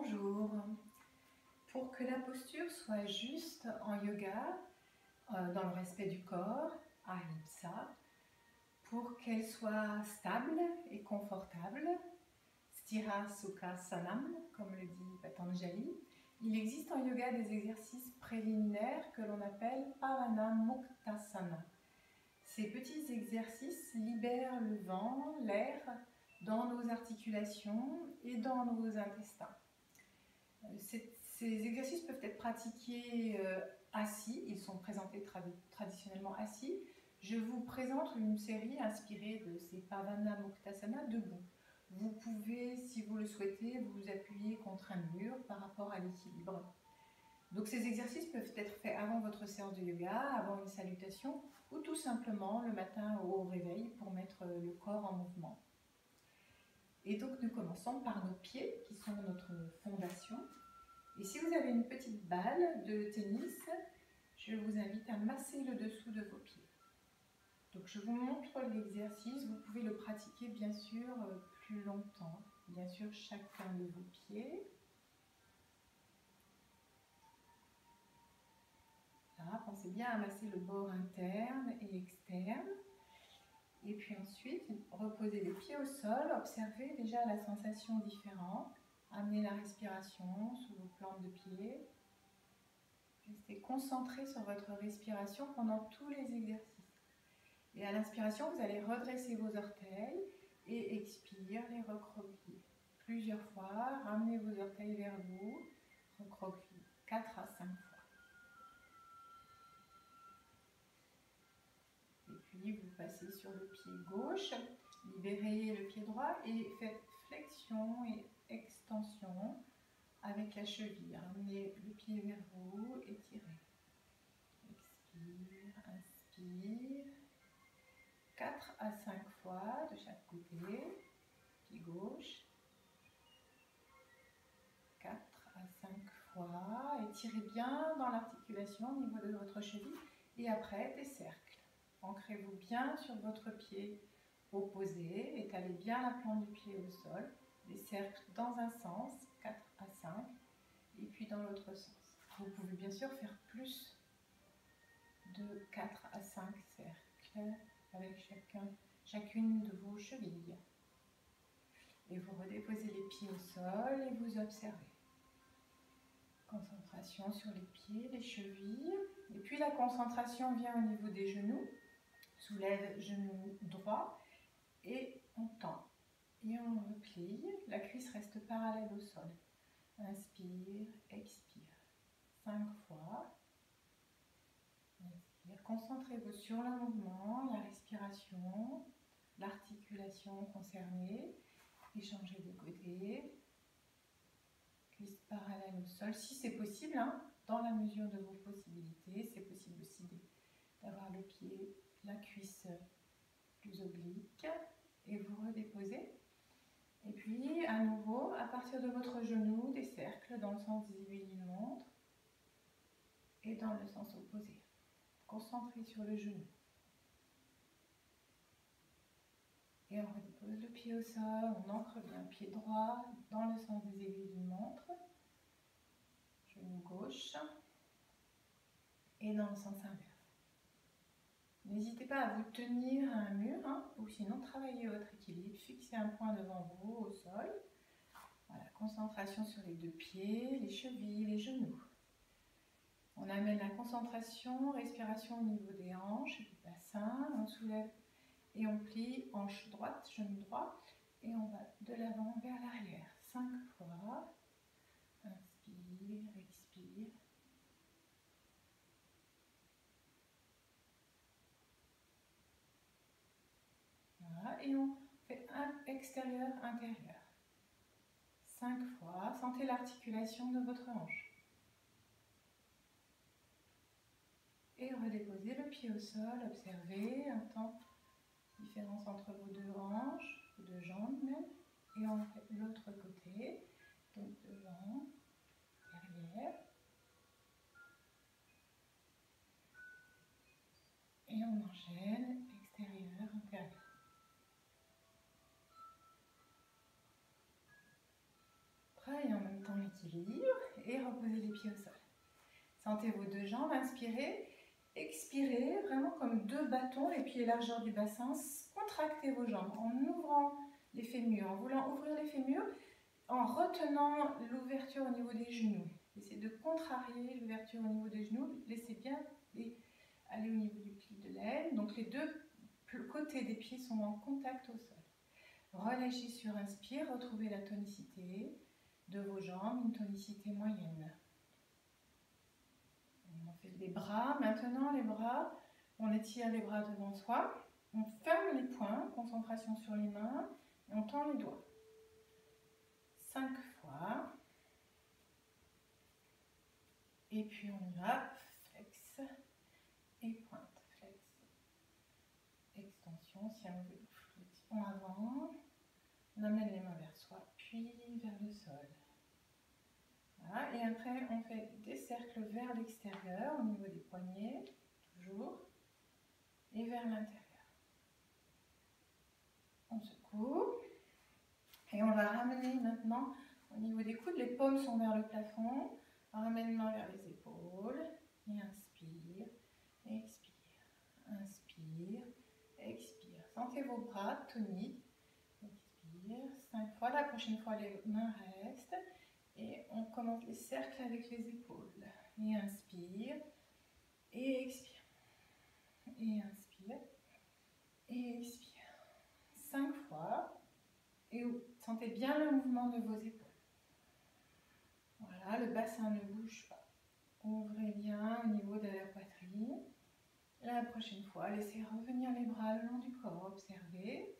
Bonjour. Pour que la posture soit juste en yoga, dans le respect du corps, ahimsa, pour qu'elle soit stable et confortable, sthira sukha sanam, comme le dit Patanjali, il existe en yoga des exercices préliminaires que l'on appelle Pavana Muktasana. Ces petits exercices libèrent le vent, l'air, dans nos articulations et dans nos intestins. Ces exercices peuvent être pratiqués assis, ils sont présentés traditionnellement assis. Je vous présente une série inspirée de ces Pavana Muktasana debout. Vous pouvez, si vous le souhaitez, vous appuyer contre un mur par rapport à l'équilibre. Donc ces exercices peuvent être faits avant votre séance de yoga, avant une salutation, ou tout simplement le matin au réveil pour mettre le corps en mouvement. Et donc nous commençons par nos pieds qui sont notre fondation. Et si vous avez une petite balle de tennis, je vous invite à masser le dessous de vos pieds. Donc je vous montre l'exercice, vous pouvez le pratiquer bien sûr plus longtemps. Bien sûr chacun de vos pieds. Là, pensez bien à masser le bord interne et externe. Et puis ensuite, reposez les pieds au sol, observez déjà la sensation différente. Amenez la respiration sous vos plantes de pied. Restez concentré sur votre respiration pendant tous les exercices. Et à l'inspiration, vous allez redresser vos orteils et expire, les recroqueviller. Plusieurs fois, ramenez vos orteils vers vous, recroquevillez 4 à 5 fois. Et puis vous passez sur le pied gauche, libérez le pied droit et faites flexion et extension avec la cheville. Ramenez le pied vers vous, étirez. Expire, inspire. 4 à 5 fois de chaque côté. Pied gauche. 4 à 5 fois. Étirez bien dans l'articulation au niveau de votre cheville. Et après, des cercles. Ancrez-vous bien sur votre pied opposé. Étalez bien la plante du pied au sol. Des cercles dans un sens, 4 à 5. Et puis dans l'autre sens. Vous pouvez bien sûr faire plus de 4 à 5 cercles avec chacune de vos chevilles. Et vous redéposez les pieds au sol et vous observez. Concentration sur les pieds, les chevilles. Et puis la concentration vient au niveau des genoux. Soulève genou droit et on tend. Et on replie. La cuisse reste parallèle au sol. Inspire, expire. 5 fois. Inspire. Concentrez-vous sur le mouvement, la respiration, l'articulation concernée. Et changez de côté. Cuisse parallèle au sol. Si c'est possible, dans la mesure de vos possibilités, c'est possible aussi d'avoir le pied, la cuisse plus oblique. Et vous redéposez. Et puis, à nouveau, à partir de votre genou, des cercles dans le sens des aiguilles d'une montre et dans le sens opposé. Concentrez sur le genou. Et on redépose le pied au sol, on ancre bien le pied droit dans le sens des aiguilles d'une montre. Genou gauche. Et dans le sens inverse. N'hésitez pas à vous tenir à un mur, ou sinon travaillez votre équilibre. Fixez un point devant vous au sol. Voilà, concentration sur les deux pieds, les chevilles, les genoux. On amène la concentration, respiration au niveau des hanches, du bassin. On soulève et on plie hanche droite, genou droit. Et on va de l'avant vers l'arrière. 5 fois. Inspire, expire. Voilà, et on fait extérieur, intérieur. 5 fois. Sentez l'articulation de votre hanche. Et redéposez le pied au sol. Observez un temps différence entre vos deux hanches, vos deux jambes même. Et on fait l'autre côté. Donc devant, derrière. Et on enchaîne extérieur, intérieur. Et en même temps en équilibre et reposez les pieds au sol. Sentez vos deux jambes, inspirez, expirez, vraiment comme deux bâtons, les pieds largeur du bassin, contractez vos jambes en ouvrant les fémurs, en voulant ouvrir les fémurs, en retenant l'ouverture au niveau des genoux. Essayez de contrarier l'ouverture au niveau des genoux, laissez bien aller au niveau du pli de l'aile, donc les deux côtés des pieds sont en contact au sol. Relâchez sur inspire, retrouvez la tonicité de vos jambes, une tonicité moyenne. On fait les bras, maintenant les bras, on étire les bras devant soi, on ferme les poings, concentration sur les mains, et on tend les doigts. 5 fois. Et puis on y va, flex et pointe, flex, extension, si on veut, flexion avant, on amène les mains vers soi, puis vers le sol. Voilà. Et après on fait des cercles vers l'extérieur, au niveau des poignets, toujours, et vers l'intérieur. On secoue, et on va ramener maintenant au niveau des coudes, les paumes sont vers le plafond, on ramène les mains vers les épaules, et inspire, expire, inspire, expire. Sentez vos bras toniques, expire, 5 fois, la prochaine fois les mains restent, et on commence les cercles avec les épaules, et inspire, et expire, et inspire, et expire, 5 fois, et sentez bien le mouvement de vos épaules. Voilà, le bassin ne bouge pas. Ouvrez bien au niveau de la poitrine. La prochaine fois, laissez revenir les bras le long du corps. Observez.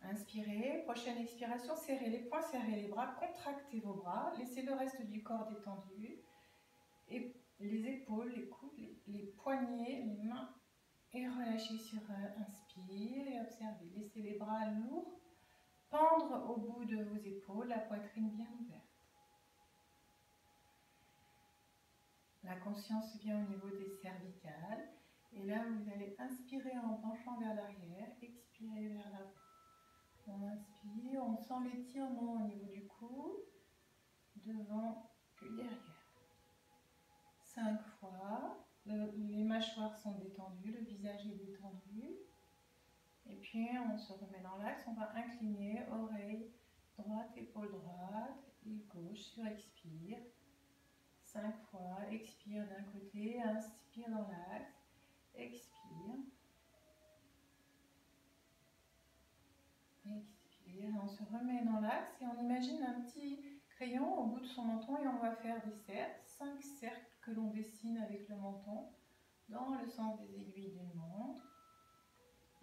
Inspirez. Prochaine expiration, serrez les poings, serrez les bras, contractez vos bras. Laissez le reste du corps détendu. Et les épaules, les coudes, les poignets, les mains. Et relâchez sur inspire et observez. Laissez les bras lourds pendre au bout de vos épaules, la poitrine bien ouverte. La conscience vient au niveau des cervicales. Et là, vous allez inspirer en penchant vers l'arrière, expirer vers l'avant. On inspire, on sent l'étirement au niveau du cou, devant puis derrière. 5 fois. Les mâchoires sont détendues, le visage est détendu. Et puis, on se remet dans l'axe, on va incliner, oreille droite, épaule droite et gauche sur expire. 5 fois, expire d'un côté, inspire dans l'axe, expire, expire, on se remet dans l'axe et on imagine un petit crayon au bout de son menton et on va faire des cercles, 5 cercles que l'on dessine avec le menton dans le sens des aiguilles d'une montre.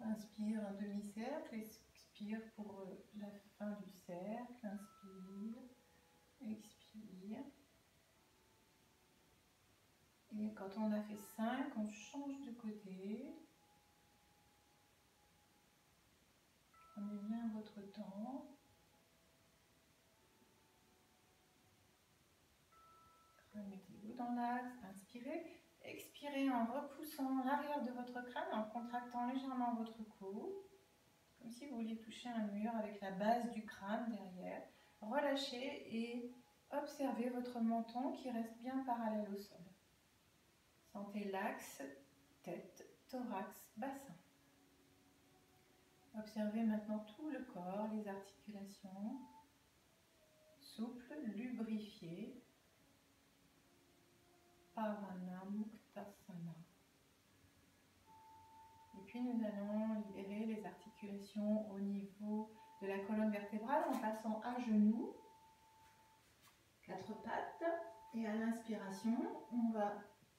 Inspire un demi-cercle, expire pour la fin du cercle, inspire, expire. Et quand on a fait 5, on change de côté. Prenez bien votre temps. Remettez-vous dans l'axe, inspirez. Expirez en repoussant l'arrière de votre crâne, en contractant légèrement votre cou. Comme si vous vouliez toucher un mur avec la base du crâne derrière. Relâchez et observez votre menton qui reste bien parallèle au sol. Sentez l'axe, tête, thorax, bassin. Observez maintenant tout le corps, les articulations, souples, lubrifiées. Pavana Muktasana. Et puis nous allons libérer les articulations au niveau de la colonne vertébrale en passant à genoux, 4 pattes. Et à l'inspiration, on va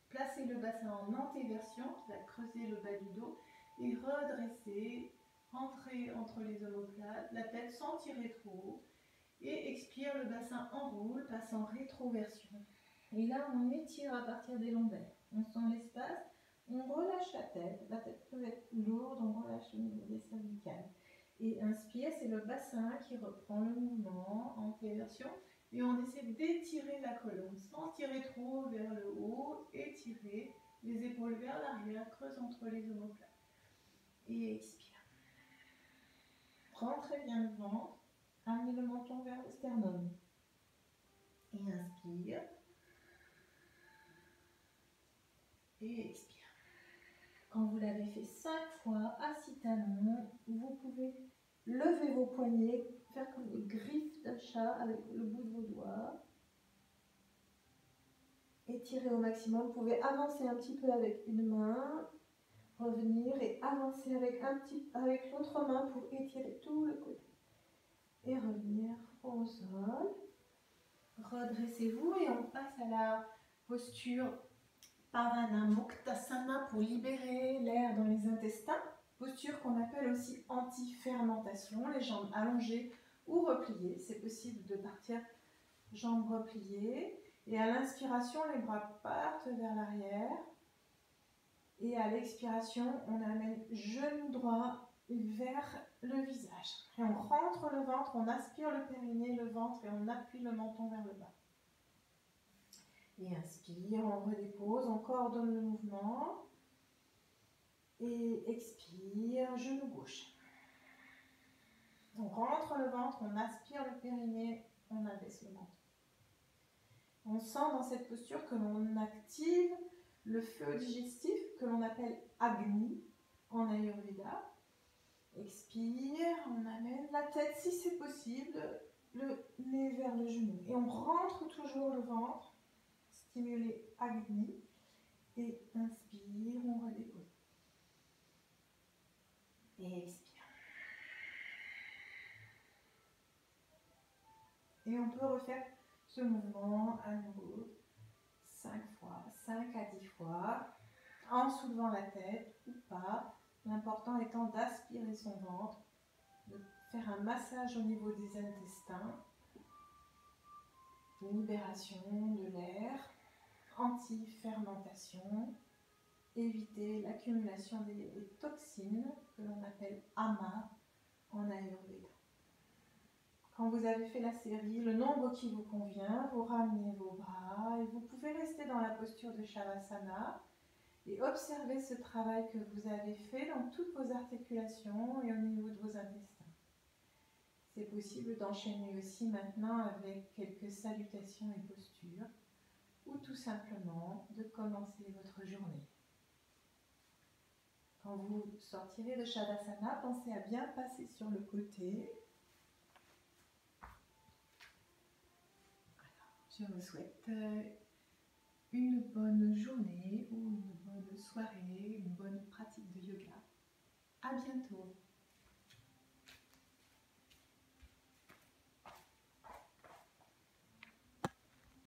placer le bassin en antéversion qui va creuser le bas du dos et redresser, rentrer entre les omoplates, la tête sans tirer trop haut. Et expire, le bassin enroule, passe en rétroversion. Et là, on étire à partir des lombaires. On sent l'espace, on relâche la tête. La tête peut être lourde, on relâche au niveau des cervicales. Et inspire, c'est le bassin qui reprend le mouvement, antéversion. Et on essaie d'étirer la colonne sans tirer trop vers le haut. Étirer les épaules vers l'arrière, creuse entre les omoplates. Et expire. Rentrez bien le ventre, amenez le menton vers le sternum. Et inspire. Et expire. Quand vous l'avez fait 5 fois, assis talon, vous pouvez lever vos poignets, faire comme des griffes d'un chat avec le bout de vos doigts. Étirez au maximum. Vous pouvez avancer un petit peu avec une main, revenir et avancer avec l'autre main pour étirer tout le côté. Et revenir au sol. Redressez-vous et on passe à la posture Pavanamuktasana pour libérer l'air dans les intestins. Posture qu'on appelle aussi anti-fermentation, les jambes allongées ou repliées. C'est possible de partir jambes repliées. Et à l'inspiration, les bras partent vers l'arrière. Et à l'expiration, on amène genou droit vers le visage. Et on rentre le ventre, on aspire le périnée, le ventre et on appuie le menton vers le bas. Et inspire, on redépose, on coordonne le mouvement. Et expire, genou gauche. On rentre le ventre, on aspire le périnée, on abaisse le menton. On sent dans cette posture que l'on active le feu digestif que l'on appelle Agni en Ayurveda. Expire, on amène la tête, si c'est possible, le nez vers le genou. Et on rentre toujours le ventre, stimuler Agni. Et inspire, on redépose. Et expire. Et on peut refaire ce mouvement à nouveau 5 fois, 5 à 10 fois, en soulevant la tête ou pas. L'important étant d'aspirer son ventre, de faire un massage au niveau des intestins, libération de l'air, anti-fermentation, éviter l'accumulation des toxines que l'on appelle ama en Ayurveda. Quand vous avez fait la série, le nombre qui vous convient, vous ramenez vos bras et vous pouvez rester dans la posture de Shavasana et observer ce travail que vous avez fait dans toutes vos articulations et au niveau de vos intestins. C'est possible d'enchaîner aussi maintenant avec quelques salutations et postures ou tout simplement de commencer votre journée. Quand vous sortirez de Shavasana, pensez à bien passer sur le côté. Je vous souhaite une bonne journée ou une bonne soirée, une bonne pratique de yoga. À bientôt.